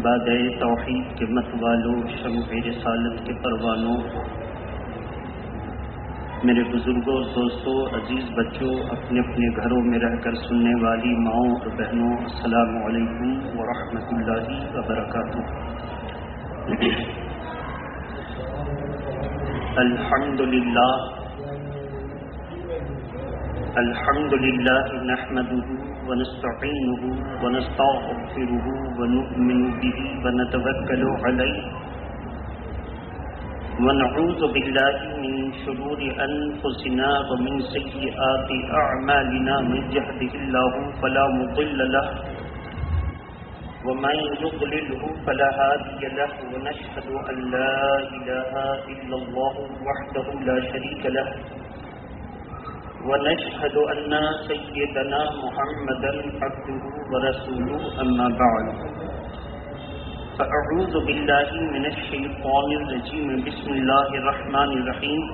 بادئ توحید کے مت والوں، شمع رسالت کے پروانوں، میرے بزرگوں، دوستوں، عزیز بچوں، اپنے اپنے گھروں میں رہ کر سننے والی ماؤں اور بہنوں، السلام علیکم ورحمۃ اللہ وبرکاتہ۔ الحمد للہ نحمده ونستعینه ونستغفره ونؤمن به ونتوکل علیہ ونعوذ باللہ من شرور انفسنا ومن سیئات اعمالنا، من يهده الله فلا مضل له ومن يضلله فلا هادي له، ونشهد ان لا اله الا الله وحده لا شريك له، ونشهد ان سيدنا محمدا عبده ورسوله، اما بعد فأعوذ بالله من الشيطان الرجيم، بسم الله الرحمن الرحيم۔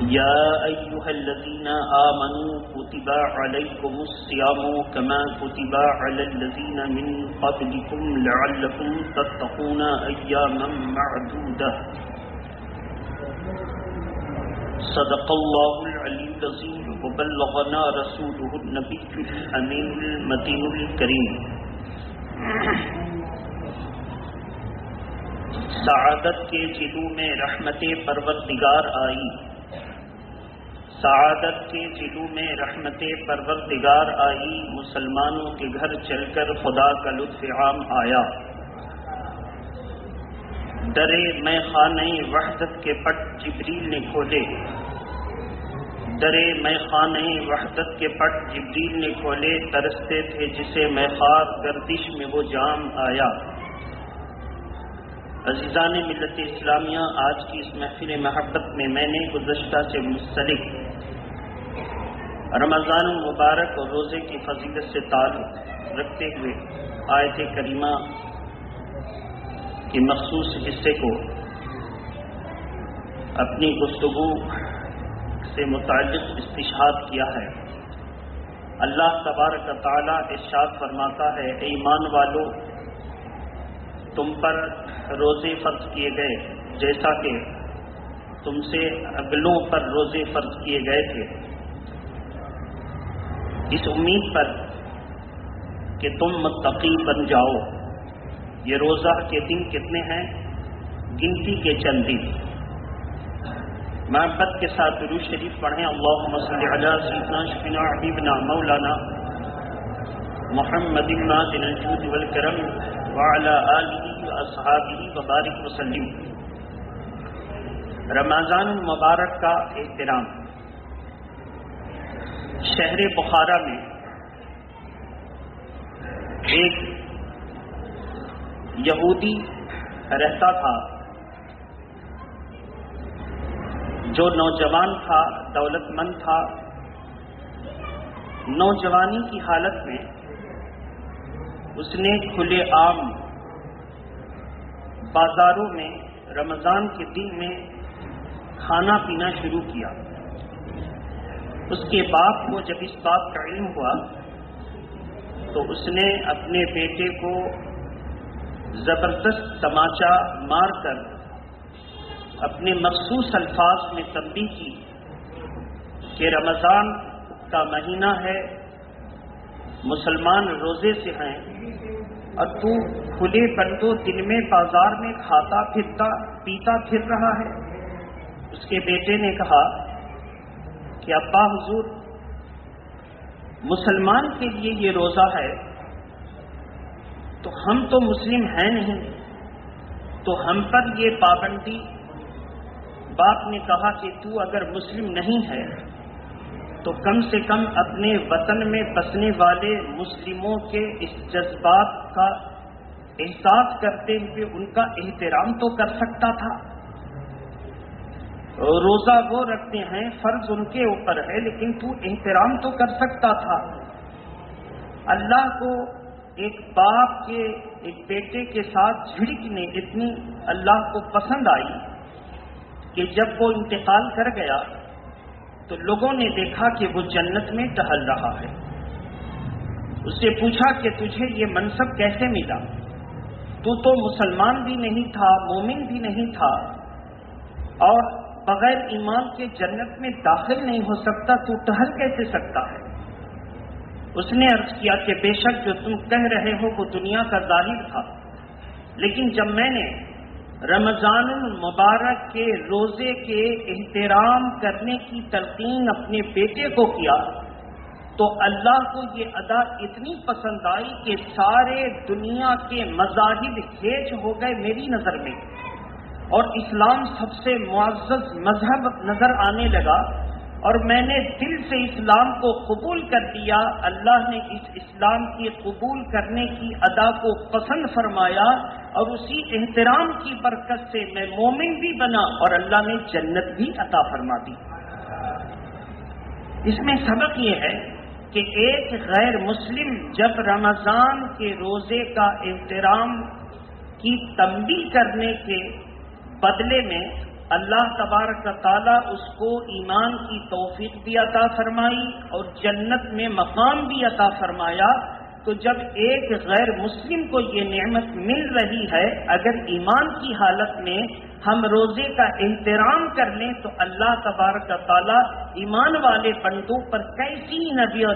يا أيها الذين آمنوا كتب عليكم الصيام كما كتب على الذين من قبلكم لعلكم تتقون أياما معدودة، صدق الله العلي العظيم، وبلغنا رسوله النبي الأمين المتين الكريم۔ سعادت کے جلو میں رحمت پروردگار آئی، سعادت کے جلو میں رحمت پروردگار آئی، مسلمانوں کے گھر چل کر خدا کا لطف عام آیا۔ درے میں خانہ وحدت کے پٹ جبریل نے کھولے، درے میں خانہ وحدت کے پٹ جبریل نے کھولے، ترستے تھے جسے میں خواب گردش میں وہ جام آیا۔ عزیزان ملت اسلامیہ، آج کی اس محفل محبت میں میں نے گزشتہ سے منسلک رمضان المبارک اور روزے کی فضیلت سے تعلق رکھتے ہوئے آیت کریمہ کے مخصوص حصے کو اپنی گفتگو سے متعلق استشہاد کیا ہے۔ اللہ تبارک و تعالی ارشاد فرماتا ہے، اے ایمان والو، تم پر روزے فرض کیے گئے جیسا کہ تم سے اگلوں پر روزے فرض کیے گئے تھے، اس امید پر کہ تم متقی بن جاؤ۔ یہ روزہ کے دن کتنے ہیں؟ گنتی کے چند دن۔ محبت کے ساتھ درود شریف پڑھیں، اللہم صلی علی سیدنا شفینا حبیبنا مولانا محمد معدن الجود والکرم وعلی آلہ واصحابہ وبارک وسلم۔ رمضان المبارک کا احترام۔ شہر بخارا میں ایک یہودی رہتا تھا جو نوجوان تھا، دولت مند تھا۔ نوجوانی کی حالت میں اس نے کھلے عام بازاروں میں رمضان کے دن میں کھانا پینا شروع کیا۔ اس کے باپ کو جب اس بات کا علم ہوا تو اس نے اپنے بیٹے کو زبردست تماچا مار کر اپنے مخصوص الفاظ میں تنبیہ کی کہ رمضان کا مہینہ ہے، مسلمان روزے سے ہیں، اور تو کھلے بندوں دن میں بازار میں کھاتا پھرتا پیتا پھر رہا ہے۔ اس کے بیٹے نے کہا کہ ابا حضور، مسلمان کے لیے یہ روزہ ہے تو ہم تو مسلم ہیں نہیں، تو ہم پر یہ پابندی۔ باپ نے کہا کہ تو اگر مسلم نہیں ہے تو کم سے کم اپنے وطن میں بسنے والے مسلموں کے اس جذبات کا احساس کرتے ہوئے ان کا احترام تو کر سکتا تھا۔ روزہ وہ رکھتے ہیں، فرض ان کے اوپر ہے، لیکن تو احترام تو کر سکتا تھا۔ اللہ کو ایک باپ کے ایک بیٹے کے ساتھ جھڑکنے اتنی اللہ کو پسند آئی کہ جب وہ انتقال کر گیا تو لوگوں نے دیکھا کہ وہ جنت میں ٹہل رہا ہے۔ اس سے پوچھا کہ تجھے یہ منصب کیسے ملا؟ تو مسلمان بھی نہیں تھا، مومن بھی نہیں تھا، اور بغیر ایمان کے جنت میں داخل نہیں ہو سکتا، تو ٹہل کیسے سکتا ہے؟ اس نے عرض کیا کہ بے شک جو تم کہہ رہے ہو وہ دنیا کا ظاہر تھا، لیکن جب میں نے رمضان المبارک کے روزے کے احترام کرنے کی تلقین اپنے بیٹے کو کیا تو اللہ کو یہ ادا اتنی پسند آئی کہ سارے دنیا کے مذاہب ہیچ ہو گئے میری نظر میں، اور اسلام سب سے معزز مذہب نظر آنے لگا، اور میں نے دل سے اسلام کو قبول کر دیا۔ اللہ نے اس اسلام کی قبول کرنے کی ادا کو پسند فرمایا، اور اسی احترام کی برکت سے میں مومن بھی بنا اور اللہ نے جنت بھی عطا فرما دی۔ اس میں سبق یہ ہے کہ ایک غیر مسلم جب رمضان کے روزے کا احترام کی تنبیہ کرنے کے بدلے میں اللہ تبارک تعالیٰ اس کو ایمان کی توفیق بھی عطا فرمائی اور جنت میں مقام بھی عطا فرمایا، تو جب ایک غیر مسلم کو یہ نعمت مل رہی ہے، اگر ایمان کی حالت میں ہم روزے کا احترام کر لیں تو اللہ تبارک تعالیٰ ایمان والے بندوں پر کیسی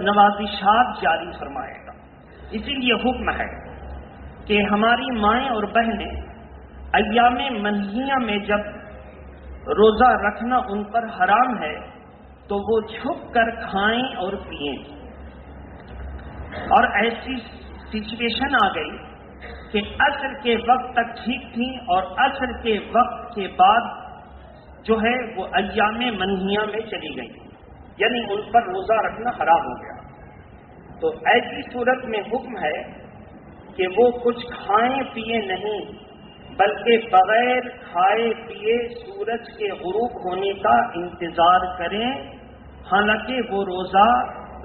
نوازشات جاری فرمائے گا۔ اسی لیے حکم ہے کہ ہماری مائیں اور بہنیں ایام منہیہ میں جب روزہ رکھنا ان پر حرام ہے تو وہ چھپ کر کھائیں اور پئیں، اور ایسی سچویشن آ گئی کہ عصر کے وقت تک ٹھیک تھی اور عصر کے وقت کے بعد جو ہے وہ ایام منہیہ میں چلی گئی، یعنی ان پر روزہ رکھنا حرام ہو گیا۔ تو ایسی صورت میں حکم ہے کہ وہ کچھ کھائیں پیے نہیں، بلکہ بغیر کھائے پیے سورج کے غروب ہونے کا انتظار کریں، حالانکہ وہ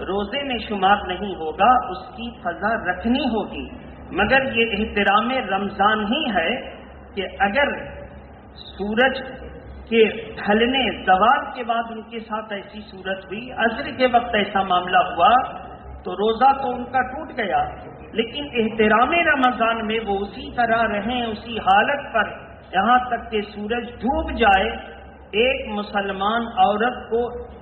روزے میں شمار نہیں ہوگا، اس کی سزا رکھنی ہوگی، مگر یہ احترام رمضان ہی ہے کہ اگر سورج کے ڈھلنے زوال کے بعد ان کے ساتھ ایسی صورت ہوئی، عصر کے وقت ایسا معاملہ ہوا تو روزہ تو ان کا ٹوٹ گیا، لیکن احترام رمضان میں وہ اسی طرح رہیں، اسی حالت پر یہاں تک کہ سورج ڈوب جائے۔ ایک مسلمان عورت کو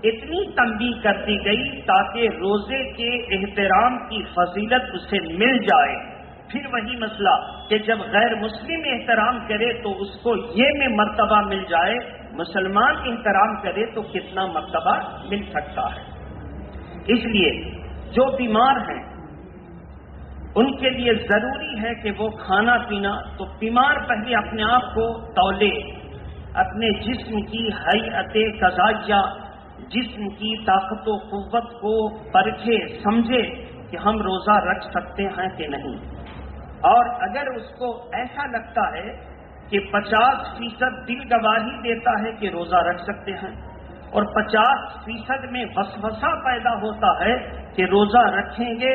اتنی تنبیہ کر دی گئی تاکہ روزے کے احترام کی فضیلت اسے مل جائے۔ پھر وہی مسئلہ کہ جب غیر مسلم احترام کرے تو اس کو یہ مرتبہ مل جائے، مسلمان احترام کرے تو کتنا مرتبہ مل سکتا ہے۔ اس لیے جو بیمار ہیں ان کے لیے ضروری ہے کہ وہ کھانا پینا، تو بیمار پہلے اپنے آپ کو تولے، اپنے جسم کی ہیئت قضائیہ، جسم کی طاقت و قوت کو پرکھے سمجھے کہ ہم روزہ رکھ سکتے ہیں کہ نہیں، اور اگر اس کو ایسا لگتا ہے کہ 50% دل گواہی دیتا ہے کہ روزہ رکھ سکتے ہیں اور 50% میں وسوسہ پیدا ہوتا ہے کہ روزہ رکھیں گے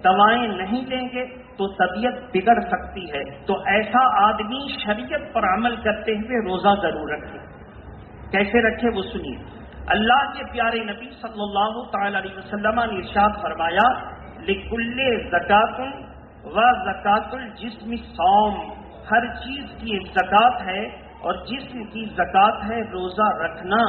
دوائیں نہیں لیں گے تو طبیعت بگڑ سکتی ہے، تو ایسا آدمی شریعت پر عمل کرتے ہوئے روزہ ضرور رکھے۔ کیسے رکھے وہ سنیے۔ اللہ کے پیارے نبی صلی اللہ تعالی علیہ وسلم نے ارشاد فرمایا، لِكُلِّ زَكَاةٌ وَزَكَاةُ الْجِسْمِ الصَّوْمُ، ہر چیز کی ایک زکات ہے اور جسم کی زکات ہے روزہ رکھنا۔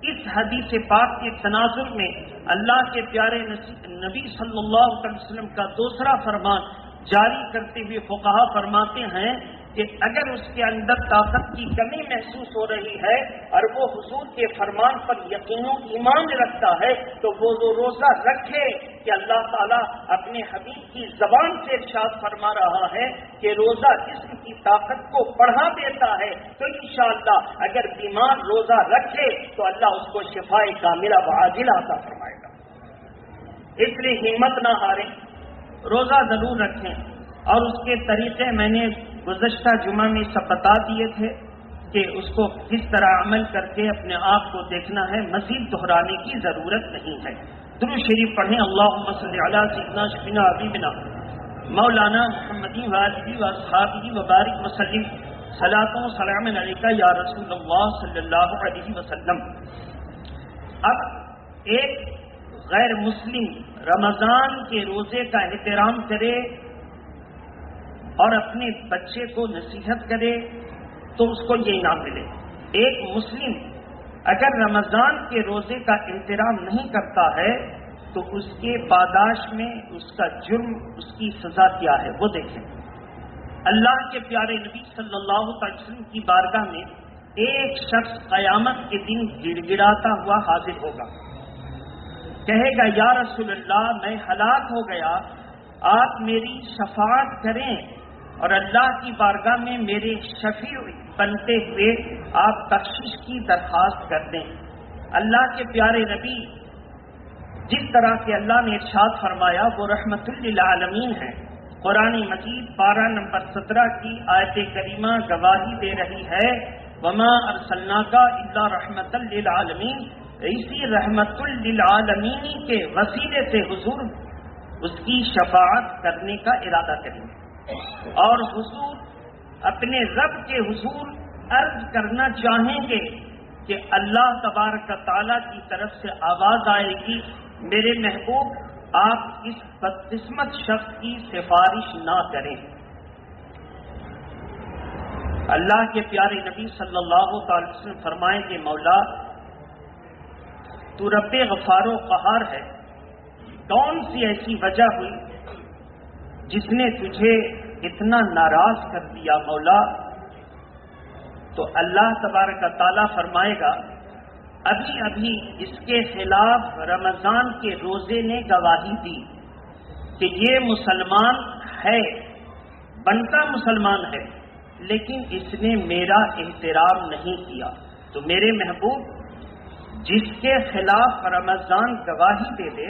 اس حدیث پاک کے تناظر میں اللہ کے پیارے نبی صلی اللہ علیہ وسلم کا دوسرا فرمان جاری کرتے ہوئے فقہا فرماتے ہیں کہ اگر اس کے اندر طاقت کی کمی محسوس ہو رہی ہے اور وہ حضور کے فرمان پر یقین و ایمان رکھتا ہے تو وہ روزہ رکھے، کہ اللہ تعالیٰ اپنے حبیب کی زبان سے ارشاد فرما رہا ہے کہ روزہ جسم کی طاقت کو بڑھا دیتا ہے، تو انشاءاللہ اگر بیمار روزہ رکھے تو اللہ اس کو شفائے کاملہ و عاجلہ عطا فرمائے گا۔ اس لیے ہمت نہ ہاریں، روزہ ضرور رکھیں، اور اس کے طریقے میں نے گزشتہ جمعہ میں سب بتا دیے تھے کہ اس کو کس طرح عمل کر کے اپنے آپ کو دیکھنا ہے، مزید دہرانے کی ضرورت نہیں ہے۔ درود شریف پڑھیں، اللہم صلی علی سیدنا شفیعنا حبیبنا مولانا محمد وآلہ واصحابہ وبارک وسلم، صلاۃ و سلام علیک یا رسول اللہ صلی اللہ علیہ وسلم۔ اب ایک غیر مسلم رمضان کے روزے کا احترام کرے اور اپنے بچے کو نصیحت کرے تو اس کو یہ انعام ملے. ایک مسلم اگر رمضان کے روزے کا احترام نہیں کرتا ہے تو اس کے پاداش میں اس کا جرم، اس کی سزا کیا ہے وہ دیکھیں. اللہ کے پیارے نبی صلی اللہ علیہ وسلم کی بارگاہ میں ایک شخص قیامت کے دن گڑ گڑاتا ہوا حاضر ہوگا. کہے گا یا رسول اللہ میں ہلاک ہو گیا، آپ میری شفاعت کریں اور اللہ کی بارگاہ میں میرے شفیع بنتے ہوئے آپ بخشش کی درخواست کر دیں. اللہ کے پیارے نبی جس طرح کے اللہ نے ارشاد فرمایا وہ رحمت للعالمین ہے. قرآن مجید پارہ نمبر 17 کی آیت کریمہ گواہی دے رہی ہے وما ارسلناک الا رحمت للعالمین. اسی رحمت للعالمین کے وسیلے سے حضور اس کی شفاعت کرنے کا ارادہ کریں اور حضور اپنے رب کے حضور عرض کرنا چاہیں گے کہ اللہ تبارک تعالیٰ کی طرف سے آواز آئے گی میرے محبوب آپ اس بدقسمت شخص کی سفارش نہ کریں. اللہ کے پیارے نبی صلی اللہ علیہ وسلم فرمائیں کہ مولا تو رب غفار و قہار ہے، کون سی ایسی وجہ ہوئی جس نے تجھے اتنا ناراض کر دیا مولا؟ تو اللہ تبارک تعالیٰ فرمائے گا ابھی ابھی اس کے خلاف رمضان کے روزے نے گواہی دی کہ یہ مسلمان ہے، بنتا مسلمان ہے، لیکن اس نے میرا احترام نہیں کیا. تو میرے محبوب جس کے خلاف رمضان گواہی دے دے،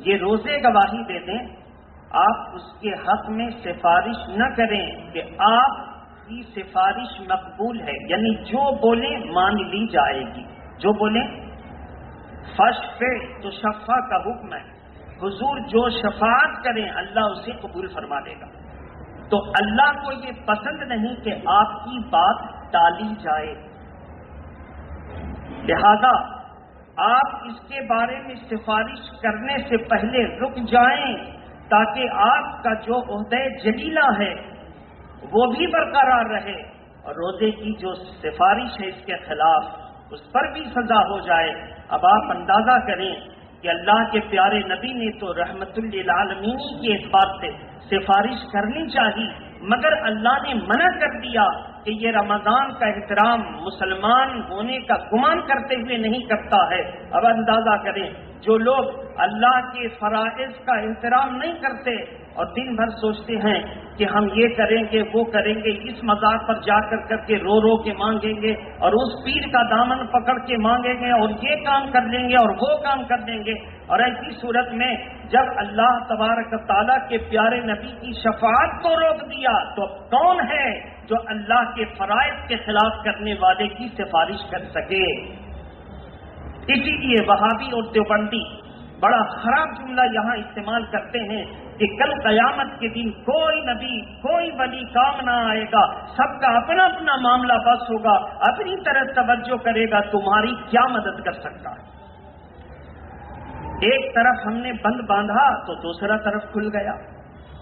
یہ روزے گواہی دے دیں، آپ اس کے حق میں سفارش نہ کریں کہ آپ کی سفارش مقبول ہے، یعنی جو بولیں مان لی جائے گی. جو بولیں فشفع تو شفا کا حکم ہے، حضور جو شفاعت کریں اللہ اسے قبول فرما دے گا. تو اللہ کو یہ پسند نہیں کہ آپ کی بات ٹالی جائے، لہذا آپ اس کے بارے میں سفارش کرنے سے پہلے رک جائیں تاکہ آپ کا جو عہدہ جلیلہ ہے وہ بھی برقرار رہے اور روزے کی جو سفارش ہے اس کے خلاف اس پر بھی سزا ہو جائے. اب آپ اندازہ کریں کہ اللہ کے پیارے نبی نے تو رحمت للعالمین کے اعتبار سے سفارش کرنی چاہیے، مگر اللہ نے منع کر دیا کہ یہ رمضان کا احترام مسلمان ہونے کا گمان کرتے ہوئے نہیں کرتا ہے. اب اندازہ کریں جو لوگ اللہ کے فرائض کا احترام نہیں کرتے اور دن بھر سوچتے ہیں کہ ہم یہ کریں گے وہ کریں گے، اس مزار پر جا کر کے رو رو کے مانگیں گے اور اس پیر کا دامن پکڑ کے مانگیں گے اور یہ کام کر لیں گے اور وہ کام کر لیں گے. اور ایسی صورت میں جب اللہ تبارک تعالیٰ کے پیارے نبی کی شفاعت کو روک دیا تو اب کون ہے جو اللہ کے فرائض کے خلاف کرنے والے کی سفارش کر سکے؟ اسی لیے وہابی اور دیوبندی بڑا خراب جملہ یہاں استعمال کرتے ہیں کہ کل قیامت کے دن کوئی نبی کوئی ولی کام نہ آئے گا، سب کا اپنا اپنا معاملہ بس ہوگا، اپنی طرف توجہ کرے گا، تمہاری کیا مدد کر سکتا ہے؟ ایک طرف ہم نے بند باندھا تو دوسرا طرف کھل گیا،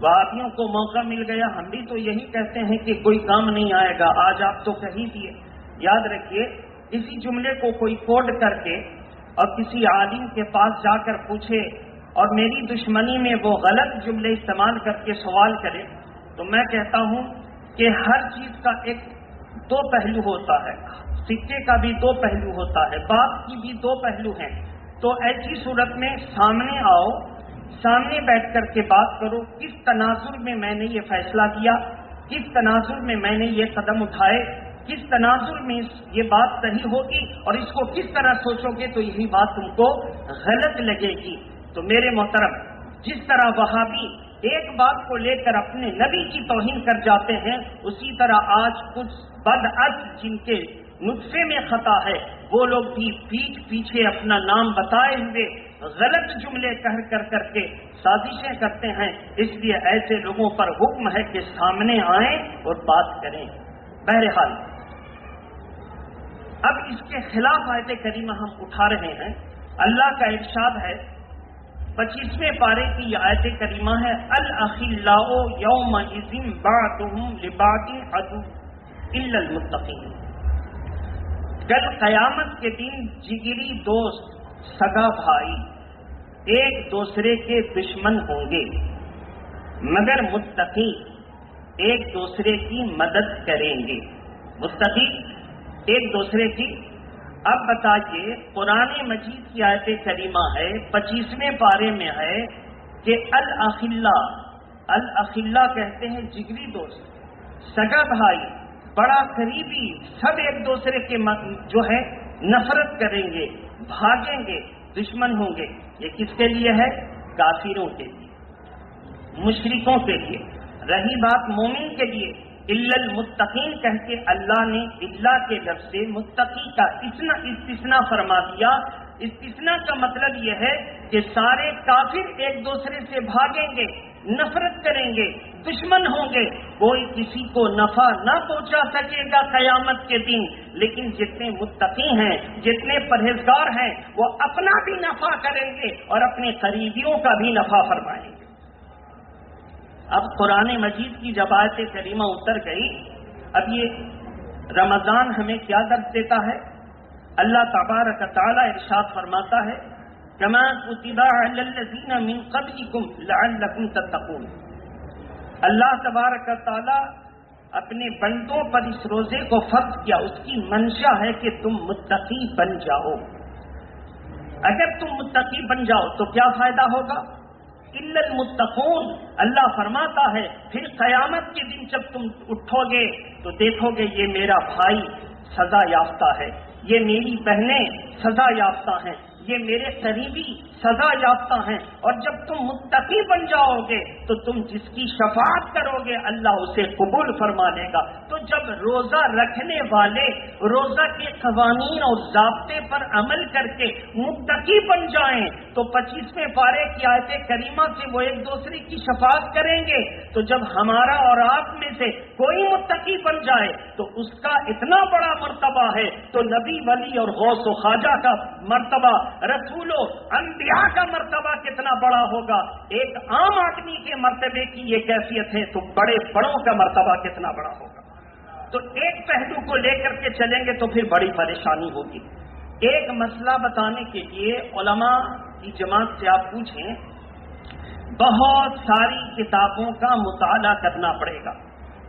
وہابیوں کو موقع مل گیا. ہم بھی تو یہی کہتے ہیں کہ کوئی کام نہیں آئے گا، آج آپ تو کہہ دیے. یاد رکھیے اسی جملے کو کوئی کوڈ کر کے اور کسی عالم کے پاس جا کر پوچھے اور میری دشمنی میں وہ غلط جملے استعمال کر کے سوال کرے تو میں کہتا ہوں کہ ہر چیز کا ایک دو پہلو ہوتا ہے، سکے کا بھی دو پہلو ہوتا ہے، بات کی بھی دو پہلو ہیں. تو ایسی صورت میں سامنے آؤ، سامنے بیٹھ کر کے بات کرو، کس تناظر میں میں نے یہ فیصلہ کیا، کس تناظر میں میں نے یہ قدم اٹھائے، کس تناظر میں یہ بات صحیح ہوگی اور اس کو کس طرح سوچو گے تو یہی بات تم کو غلط لگے گی. تو میرے محترم جس طرح وہابی ایک بات کو لے کر اپنے نبی کی توہین کر جاتے ہیں، اسی طرح آج کچھ بدعت جن کے نطفے میں خطا ہے وہ لوگ بھی پیٹھ پیچھے اپنا نام بتائے ہوئے غلط جملے کر کے سازشیں کرتے ہیں. اس لیے ایسے لوگوں پر حکم ہے کہ سامنے آئیں اور بات کریں. بہرحال اب اس کے خلاف آیت کریمہ ہم اٹھا رہے ہیں اللہ کا ارشاد ہے 25ویں پارے کی یہ آیت کریمہ ہے الاخلاء یومئذ بعضهم لبعض عدو الا المتقین. کل قیامت کے دن جگری دوست سگا بھائی ایک دوسرے کے دشمن ہوں گے مگر متقی ایک دوسرے کی مدد کریں گے. متقی ایک دوسرے کی. اب بتائیے قرآن مجید کی آیت کریمہ ہے 25ویں پارے میں ہے کہ الاخلاء کہتے ہیں جگری دوست سگا بھائی بڑا قریبی سب ایک دوسرے کے جو ہے نفرت کریں گے بھاگیں گے دشمن ہوں گے. یہ کس کے لیے ہے؟ کافروں کے لیے مشرکوں کے لیے. رہی بات مومن کے لیے الا المتقین کہہ کے اللہ نے اللہ کے لفظ سے متقی کا استثناء فرما دیا. استثناء کا مطلب یہ ہے کہ سارے کافر ایک دوسرے سے بھاگیں گے نفرت کریں گے دشمن ہوں گے. کوئی کسی کو نفع نہ پہنچا سکے گا قیامت کے دن. لیکن جتنے متقی ہیں جتنے پرہیزگار ہیں وہ اپنا بھی نفع کریں گے اور اپنے قریبیوں کا بھی نفع فرمائیں گے. اب قرآن مجید کی جب آیت کریمہ اتر گئی اب یہ رمضان ہمیں کیا درس دیتا ہے؟ اللہ تبارک تعالی ارشاد فرماتا ہے کما کتب علی الذین من قبلکم لعلکم تتقون. اللہ تبارک تعالی اپنے بندوں پر اس روزے کو فرض کیا. اس کی منشا ہے کہ تم متقی بن جاؤ. اگر تم متقی بن جاؤ تو کیا فائدہ ہوگا؟ الا المتقون. اللہ فرماتا ہے پھر قیامت کے دن جب تم اٹھو گے تو دیکھو گے یہ میرا بھائی سزا یافتہ ہے یہ میری بہنیں سزا یافتہ ہیں یہ میرے قریبی سزا یافتہ ہیں. اور جب تم متقی بن جاؤ گے تو تم جس کی شفاعت کرو گے اللہ اسے قبول فرما لے گا. تو جب روزہ رکھنے والے روزہ کے قوانین اور ضابطے پر عمل کر کے متقی بن جائیں تو 25ویں پارے کی آیت کریمہ سے وہ ایک دوسرے کی شفاعت کریں گے. تو جب ہمارا اور آپ میں سے کوئی متقی بن جائے تو اس کا اتنا بڑا مرتبہ ہے تو نبی ولی اور غوث و خواجہ کا مرتبہ رسولوں انبیاء کا مرتبہ کتنا بڑا ہوگا. ایک عام آدمی کے مرتبے کی یہ کیفیت ہے تو بڑے بڑوں کا مرتبہ کتنا بڑا ہوگا. تو ایک پہلو کو لے کر کے چلیں گے تو پھر بڑی پریشانی ہوگی. ایک مسئلہ بتانے کے لیے علماء کی جماعت سے آپ پوچھیں بہت ساری کتابوں کا مطالعہ کرنا پڑے گا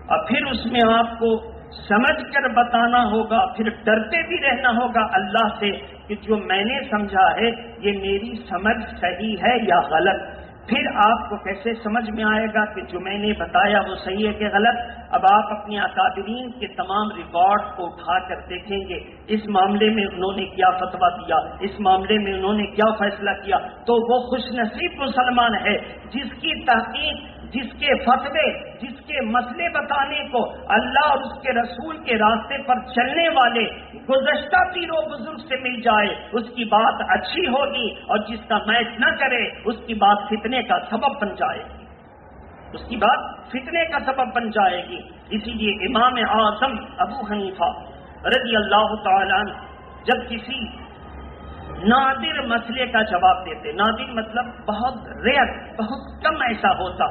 اور پھر اس میں آپ کو سمجھ کر بتانا ہوگا. پھر ڈرتے بھی رہنا ہوگا اللہ سے کہ جو میں نے سمجھا ہے یہ میری سمجھ صحیح ہے یا غلط. پھر آپ کو کیسے سمجھ میں آئے گا کہ جو میں نے بتایا وہ صحیح ہے کہ غلط؟ اب آپ اپنے اکابرین کے تمام ریکارڈ کو اٹھا کر دیکھیں گے اس معاملے میں انہوں نے کیا فتویٰ دیا اس معاملے میں انہوں نے کیا فیصلہ کیا. تو وہ خوش نصیب مسلمان ہے جس کی تحقیق جس کے فتوے جس کے مسئلے بتانے کو اللہ اور اس کے رسول کے راستے پر چلنے والے گزشتہ پیر و بزرگ سے مل جائے اس کی بات اچھی ہوگی اور جس کا میچ نہ کرے اس کی بات فتنے کا سبب بن جائے گی. اس کی بات فتنے کا سبب بن جائے گی. اسی لیے امام اعظم ابو حنیفہ رضی اللہ تعالیٰ عنہ جب کسی نادر مسئلے کا جواب دیتے نادر مطلب بہت ریئر بہت کم ایسا ہوتا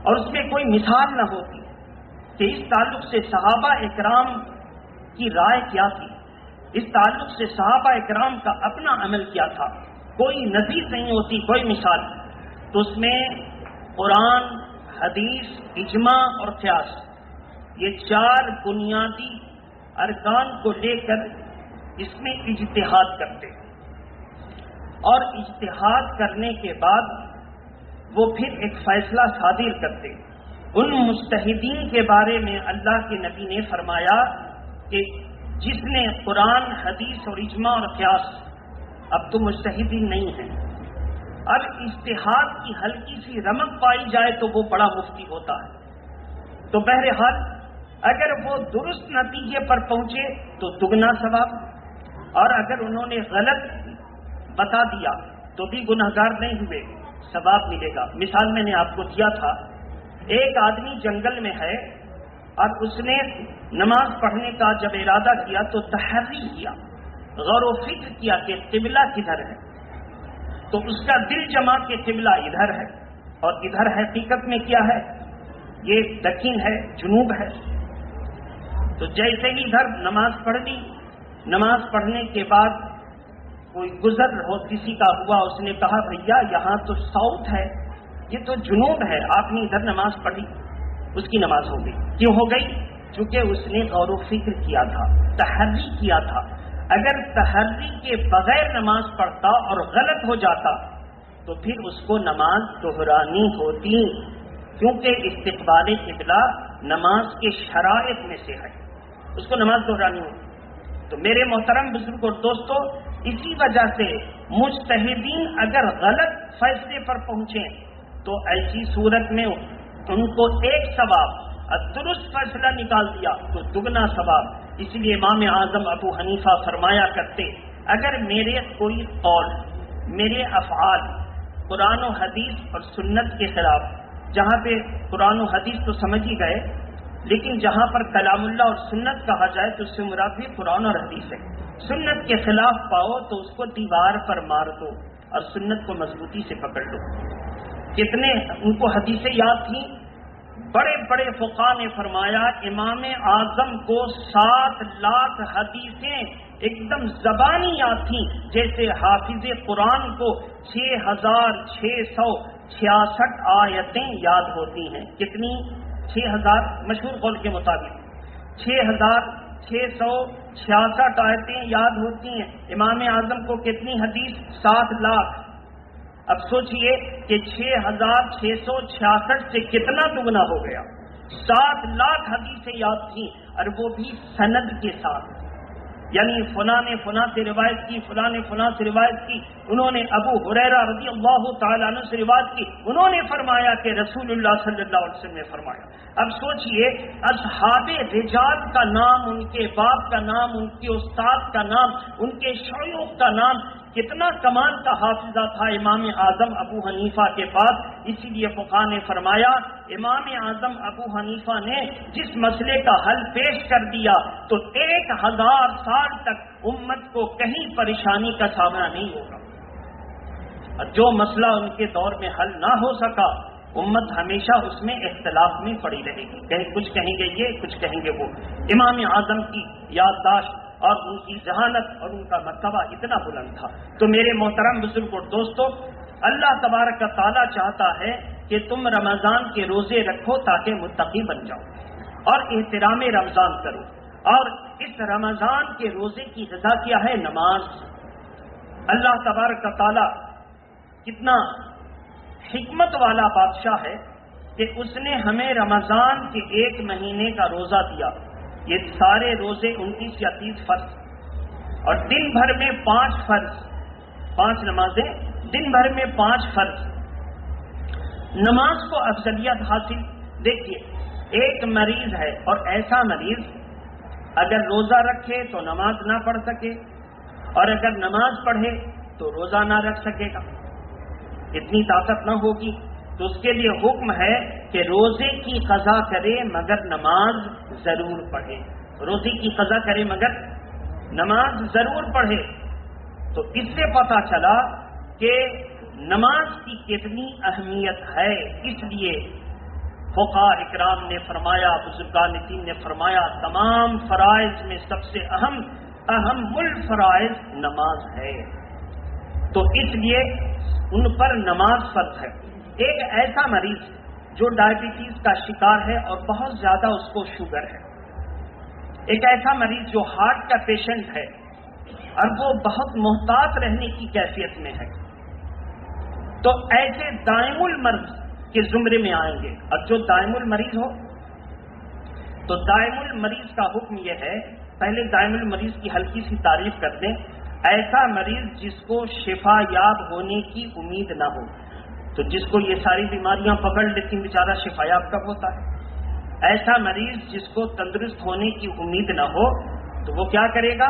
اور اس میں کوئی مثال نہ ہوتی کہ اس تعلق سے صحابہ اکرام کی رائے کیا تھی اس تعلق سے صحابہ اکرام کا اپنا عمل کیا تھا کوئی نظیر نہیں ہوتی کوئی مثال. تو اس میں قرآن حدیث اجماع اور قیاس یہ 4 بنیادی ارکان کو لے کر اس میں اجتہاد کرتے اور اجتہاد کرنے کے بعد وہ پھر ایک فیصلہ صادر کرتے. ان مجتہدین کے بارے میں اللہ کے نبی نے فرمایا کہ جس نے قرآن حدیث اور اجماع اور قیاس اب تو مجتہدین نہیں ہیں اب اجتہاد کی ہلکی سی رمق پائی جائے تو وہ بڑا مفتی ہوتا ہے. تو بہرحال اگر وہ درست نتیجے پر پہنچے تو دگنا ثواب اور اگر انہوں نے غلط بتا دیا تو بھی گنہگار نہیں ہوئے ثواب ملے گا. مثال میں نے آپ کو دیا تھا ایک آدمی جنگل میں ہے اور اس نے نماز پڑھنے کا جب ارادہ کیا تو تحری کیا غور و فکر کیا کہ قبلہ کدھر ہے تو اس کا دل جما کے قبلہ ادھر ہے، اور ادھر حقیقت میں کیا ہے؟ یہ دکن ہے، جنوب ہے۔ تو جیسے ہی ادھر نماز پڑھ لی، نماز پڑھنے کے بعد کوئی گزر ہو کسی کا ہوا، اس نے کہا بھیا یہاں تو ساؤتھ ہے، یہ تو جنوب ہے، آپ نے ادھر نماز پڑھی، اس کی نماز ہو گئی۔ کیوں ہو گئی؟ چونکہ اس نے غور و فکر کیا تھا، تحری کیا تھا۔ اگر تحری کے بغیر نماز پڑھتا اور غلط ہو جاتا تو پھر اس کو نماز دہرانی ہوتی، کیونکہ استقبال قبلہ نماز کے شرائط میں سے ہے، اس کو نماز دہرانی ہوتی۔ تو میرے محترم بزرگ اور دوستو، اسی وجہ سے مجتہدین اگر غلط فیصلے پر پہنچیں تو ایسی صورت میں ان کو ایک ثواب، درست فیصلہ نکال دیا تو دگنا ثواب۔ اس لیے امام اعظم ابو حنیفہ فرمایا کرتے، اگر میرے کوئی قول، میرے افعال قرآن و حدیث اور سنت کے خلاف، جہاں پہ قرآن و حدیث تو سمجھ ہی گئے، لیکن جہاں پر کلام اللہ اور سنت کہا جائے تو اس سے مراد بھی قرآن اور حدیث ہے، سنت کے خلاف پاؤ تو اس کو دیوار پر مار دو اور سنت کو مضبوطی سے پکڑ لو۔ کتنے ان کو حدیثیں یاد تھیں؟ بڑے بڑے فقہاء نے فرمایا امام اعظم کو 7 لاکھ حدیثیں ایک دم زبانی یاد تھیں، جیسے حافظ قرآن کو 6666 آیتیں یاد ہوتی ہیں۔ کتنی؟ 6000 مشہور قول کے مطابق 6666 آیتیں یاد ہوتی ہیں۔ امام اعظم کو کتنی حدیث؟ 7 لاکھ۔ اب سوچئے کہ 6666 سے کتنا دگنا ہو گیا؟ 7 لاکھ حدیثیں یاد تھیں، اور وہ بھی سند کے ساتھ، یعنی فلاں نے فلاں سے روایت کی، فلاں نے فلاں سے روایت کی، انہوں نے ابو ہریرہ رضی اللہ تعالیٰ عنہ سے روایت کی، انہوں نے فرمایا کہ رسول اللہ صلی اللہ علیہ وسلم نے فرمایا۔ اب سوچئے اصحاب رجال کا نام، ان کے باپ کا نام، ان کے استاد کا نام، ان کے شیوخ کا نام، کتنا کمال کا حافظہ تھا امام اعظم ابو حنیفہ کے پاس۔ اسی لیے فقہاء نے فرمایا امام اعظم ابو حنیفہ نے جس مسئلے کا حل پیش کر دیا تو 1000 سال تک امت کو کہیں پریشانی کا سامنا نہیں ہوگا۔ اور جو مسئلہ ان کے دور میں حل نہ ہو سکا، امت ہمیشہ اس میں اختلاف میں پڑی رہے گی، کہیں کچھ کہیں گے یہ، کچھ کہیں گے وہ۔ امام اعظم کی یادداشت اور ان کی ذہانت اور ان کا مرتبہ اتنا بلند تھا۔ تو میرے محترم بزرگ اور دوستو، اللہ تبارک و تعالیٰ چاہتا ہے کہ تم رمضان کے روزے رکھو تاکہ متقی بن جاؤ اور احترام رمضان کرو۔ اور اس رمضان کے روزے کی غذا کیا ہے؟ نماز۔ اللہ تبارک و تعالیٰ کتنا حکمت والا بادشاہ ہے کہ اس نے ہمیں رمضان کے 1 مہینے کا روزہ دیا۔ یہ سارے روزے 29 یا 30 فرض، اور دن بھر میں 5 فرض، 5 نمازیں، دن بھر میں 5 فرض۔ نماز کو افضلیت حاصل۔ دیکھیے ایک مریض ہے، اور ایسا مریض اگر روزہ رکھے تو نماز نہ پڑھ سکے، اور اگر نماز پڑھے تو روزہ نہ رکھ سکے گا، اتنی طاقت نہ ہوگی۔ تو اس کے لیے حکم ہے کہ روزے کی قضا کرے مگر نماز ضرور پڑھے، روزے کی قضا کرے مگر نماز ضرور پڑھے۔ تو اس سے پتہ چلا کہ نماز کی کتنی اہمیت ہے۔ اس لیے فقہاء اکرام نے فرمایا، بزرگان دین نے فرمایا، تمام فرائض میں سب سے اہم الفرائض نماز ہے۔ تو اس لیے ان پر نماز فرض ہے۔ ایک ایسا مریض جو ڈائبٹیز کا شکار ہے اور بہت زیادہ اس کو شوگر ہے، ایک ایسا مریض جو ہارٹ کا پیشنٹ ہے اور وہ بہت محتاط رہنے کی کیفیت میں ہے، تو ایسے دائم المرض کے زمرے میں آئیں گے۔ اور جو دائم المریض ہو تو دائم المریض کا حکم یہ ہے، پہلے دائم المریض کی ہلکی سی تعریف کر دیں۔ ایسا مریض جس کو شفا یاب ہونے کی امید نہ ہو، تو جس کو یہ ساری بیماریاں پکڑ لیتی بیچارہ شفا یاب کب ہوتا ہے؟ ایسا مریض جس کو تندرست ہونے کی امید نہ ہو تو وہ کیا کرے گا؟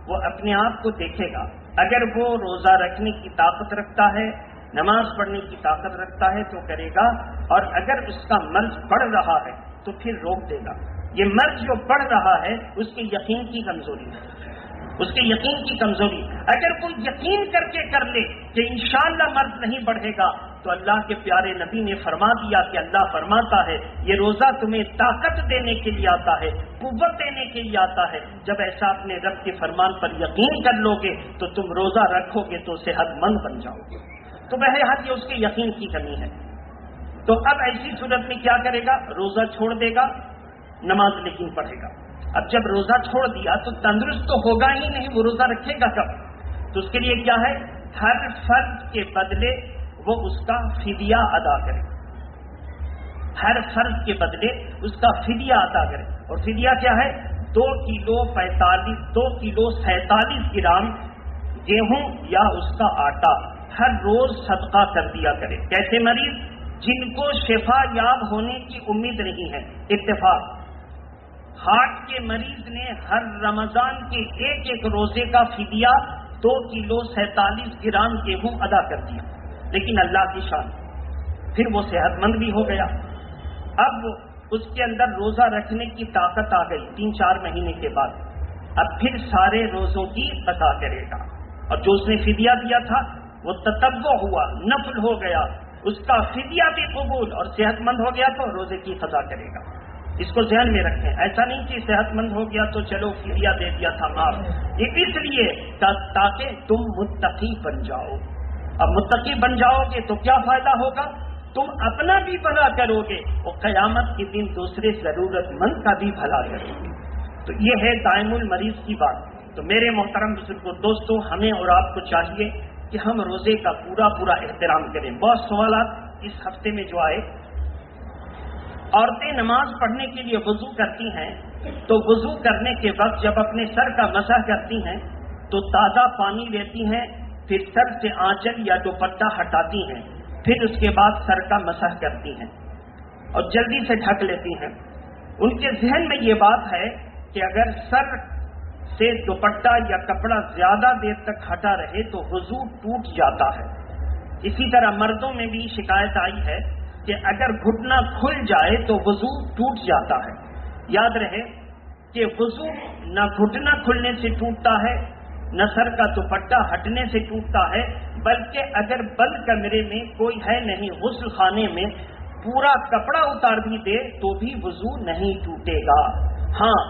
وہ اپنے آپ کو دیکھے گا۔ اگر وہ روزہ رکھنے کی طاقت رکھتا ہے، نماز پڑھنے کی طاقت رکھتا ہے تو کرے گا، اور اگر اس کا مرض بڑھ رہا ہے تو پھر روک دے گا۔ یہ مرض جو بڑھ رہا ہے اس کے یقین کی کمزوری ہے۔ اس کے یقین کی کمزوری. اگر کوئی یقین کر کے کر لے کہ انشاءاللہ مرض نہیں بڑھے گا تو اللہ کے پیارے نبی نے فرما دیا کہ اللہ فرماتا ہے یہ روزہ تمہیں طاقت دینے کے لیے آتا ہے, قوت دینے کے لیے آتا ہے. جب ایسا اپنے رب کے فرمان پر یقین کر لو گے تو تم روزہ رکھو گے تو صحت مند بن جاؤ گے. تو بہرحال یہ اس کے یقین کی کمی ہے. تو اب ایسی صورت میں کیا کرے گا؟ روزہ چھوڑ دے گا, نماز لیکن پڑھے گا. اب جب روزہ چھوڑ دیا تو تندرست تو ہوگا ہی نہیں, وہ روزہ رکھے گا کب؟ تو اس کے لیے کیا ہے؟ ہر فرض کے بدلے وہ اس کا فدیہ ادا کرے. ہر فرض کے بدلے اس کا فدیہ ادا کرے. اور فدیہ کیا ہے؟ 2 کلو 47 گرام گیہوں یا اس کا آٹا ہر روز صدقہ کر دیا کرے. کیسے مریض؟ جن کو شفا یاب ہونے کی امید نہیں ہے. اتفاق, ہارٹ کے مریض نے ہر رمضان کے ایک روزے کا فدیہ 2 کلو 47 گرام گیہوں ادا کر دیا. لیکن اللہ کی شان, پھر وہ صحت مند بھی ہو گیا. اب اس کے اندر روزہ رکھنے کی طاقت آ گئی 3-4 مہینے کے بعد. اب پھر سارے روزوں کی قضا کرے گا. اور جو اس نے فدیہ دیا تھا وہ تطوع ہوا, نفل ہو گیا, اس کا فدیہ بھی قبول اور صحت مند ہو گیا تو روزے کی قضا کرے گا. اس کو ذہن میں رکھیں. ایسا نہیں کہ صحت مند ہو گیا تو چلو فدیہ دے دیا تھا معاف. یہ اس لیے تاکہ تم متقی بن جاؤ. اب متقی بن جاؤ گے تو کیا فائدہ ہوگا؟ تم اپنا بھی بھلا کرو گے اور قیامت کے دن دوسرے ضرورت مند کا بھی بھلا کرو گے. تو یہ ہے دائم المریض کی بات. تو میرے محترم بزرگوں, دوستوں, ہمیں اور آپ کو چاہیے کہ ہم روزے کا پورا احترام کریں. بہت سوالات اس ہفتے میں جو آئے. عورتیں نماز پڑھنے کے لیے وضو کرتی ہیں تو وضو کرنے کے وقت جب اپنے سر کا مسح کرتی ہیں تو تازہ پانی لیتی ہیں, پھر سر سے آنچل یا دوپٹہ ہٹاتی ہیں, پھر اس کے بعد سر کا مسح کرتی ہیں اور جلدی سے ڈھک لیتی ہیں. ان کے ذہن میں یہ بات ہے کہ اگر سر سے دوپٹہ یا کپڑا زیادہ دیر تک ہٹا رہے تو وضو ٹوٹ جاتا ہے. اسی طرح مردوں میں بھی شکایت آئی ہے کہ اگر گھٹنا کھل جائے تو وضو ٹوٹ جاتا ہے. یاد رہے کہ وضو نہ گھٹنا کھلنے سے ٹوٹتا ہے نہ سر کا دوپٹہ ہٹنے سے ٹوٹتا ہے, بلکہ اگر بند کمرے میں کوئی ہے نہیں, غسل خانے میں پورا کپڑا اتار بھی دے تو بھی وضو نہیں ٹوٹے گا. ہاں,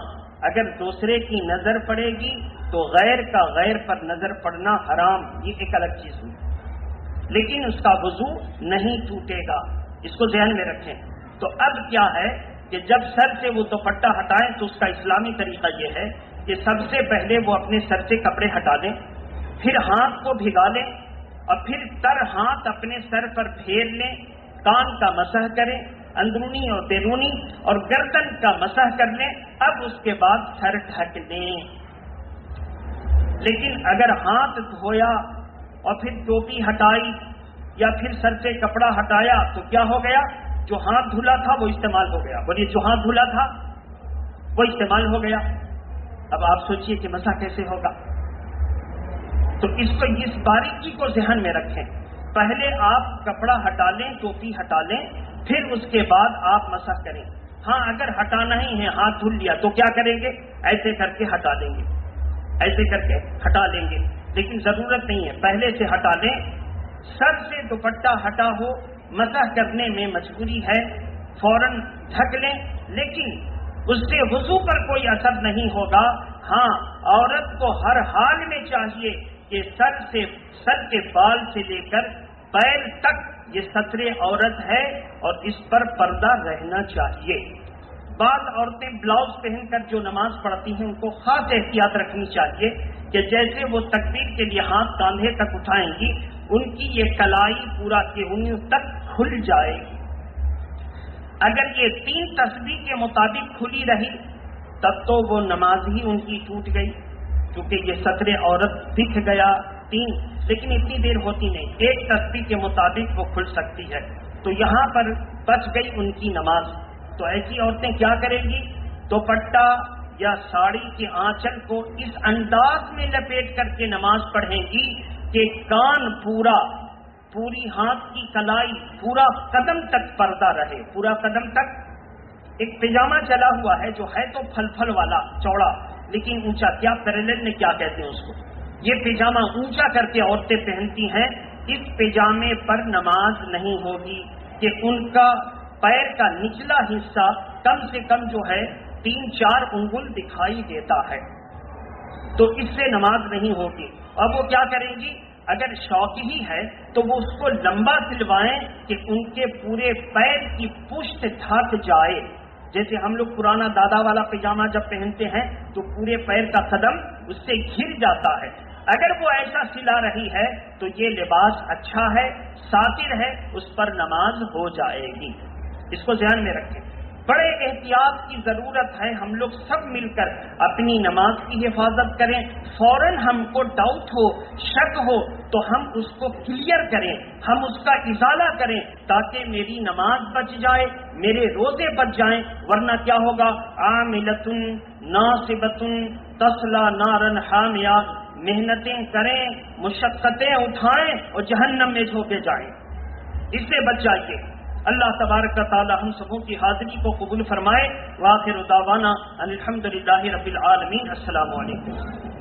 اگر دوسرے کی نظر پڑے گی تو غیر کا غیر پر نظر پڑنا حرام, یہ ایک الگ چیز ہوئی, لیکن اس کا وضو نہیں ٹوٹے گا. اس کو ذہن میں رکھیں. تو اب کیا ہے کہ جب سر سے وہ دوپٹہ ہٹائیں تو اس کا اسلامی طریقہ یہ ہے کہ سب سے پہلے وہ اپنے سر سے کپڑے ہٹا دیں, پھر ہاتھ کو بھگا لیں اور پھر تر ہاتھ اپنے سر پر پھیر لیں, کان کا مسح کریں, اندرونی اور بیرونی, اور گردن کا مسح کر لیں. اب اس کے بعد سر ڈھک لیں. لیکن اگر ہاتھ دھویا اور پھر ٹوپی ہٹائی یا پھر سر سے کپڑا ہٹایا تو کیا ہو گیا؟ جو ہاتھ دھلا تھا وہ استعمال ہو گیا. بولیے, جو ہاتھ دھلا تھا وہ استعمال ہو گیا. اب آپ سوچئے کہ مسح کیسے ہوگا؟ تو اس باریکی کو ذہن میں رکھیں. پہلے آپ کپڑا ہٹا لیں, ٹوپی ہٹا لیں, پھر اس کے بعد آپ مسح کریں. ہاں, اگر ہٹانا ہی ہے, ہاتھ دھل لیا تو کیا کریں گے؟ ایسے کر کے ہٹا دیں گے, ایسے کر کے ہٹا لیں گے. لیکن ضرورت نہیں ہے, پہلے سے ہٹا لیں. سر سے دوپٹہ ہٹا ہو, مسح کرنے میں مجبوری ہے, فوراً ڈھک لیں, لیکن اس سے وضو پر کوئی اثر نہیں ہوگا. ہاں, عورت کو ہر حال میں چاہیے کہ سر کے بال سے لے کر پیر تک یہ ستر عورت ہے اور اس پر پردہ رہنا چاہیے. بعض عورتیں بلاؤز پہن کر جو نماز پڑھتی ہیں ان کو خاص احتیاط رکھنی چاہیے کہ جیسے وہ تکبیر کے لیے ہاتھ کاندھے تک اٹھائیں گی ان کی یہ کلائی پورا کہنیوں تک کھل جائے گی. اگر یہ 3 تسبیح کے مطابق کھلی رہی تب تو وہ نماز ہی ان کی ٹوٹ گئی, کیونکہ یہ ستر عورت دکھ گیا 3, لیکن اتنی دیر ہوتی نہیں. 1 تسبیح کے مطابق وہ کھل سکتی ہے, تو یہاں پر بچ گئی ان کی نماز. تو ایسی عورتیں کیا کریں گی؟ دوپٹہ یا ساڑی کے آنچل کو اس انداز میں لپیٹ کر کے نماز پڑھیں گی کہ کان پوری ہاتھ کی کلائی پورا قدم تک پردہ رہے, پورا قدم تک. ایک پجامہ چلا ہوا ہے جو ہے تو پھل والا چوڑا, لیکن اونچا کیا پیرلل میں کیا کہتے ہیں اس کو، یہ پیجامہ اونچا کر کے عورتیں پہنتی ہیں، اس پیجامے پر نماز نہیں ہوگی کہ ان کا پیر کا نچلا حصہ کم سے کم جو ہے 3-4 انگل دکھائی دیتا ہے، تو اس سے نماز نہیں ہوگی۔ اب وہ کیا کریں گی؟ اگر شوق ہی ہے تو وہ اس کو لمبا سلوائیں کہ ان کے پورے پیر کی پشت ڈھک جائے، جیسے ہم لوگ پرانا دادا والا پیجامہ جب پہنتے ہیں تو پورے پیر کا قدم اس سے گھر جاتا ہے۔ اگر وہ ایسا سلا رہی ہے تو یہ لباس اچھا ہے، ساتر ہے، اس پر نماز ہو جائے گی۔ اس کو ذہن میں رکھیں، بڑے احتیاط کی ضرورت ہے، ہم لوگ سب مل کر اپنی نماز کی حفاظت کریں۔ فوراً ہم کو ڈاؤٹ ہو، شک ہو تو ہم اس کو کلیئر کریں، ہم اس کا ازالہ کریں تاکہ میری نماز بچ جائے، میرے روزے بچ جائیں، ورنہ کیا ہوگا؟ عاملۃ ناصبۃ تصلی نارا حامیہ، محنتیں کریں، مشقتیں اٹھائیں اور جہنم میں جھونکے جائیں۔ اس سے بچ جائیے۔ اللہ تبارک و تعالی ہم سبوں کی حاضری کو قبول فرمائے۔ وآخر دعوانا ان الحمد للہ رب العالمین۔ السلام علیکم۔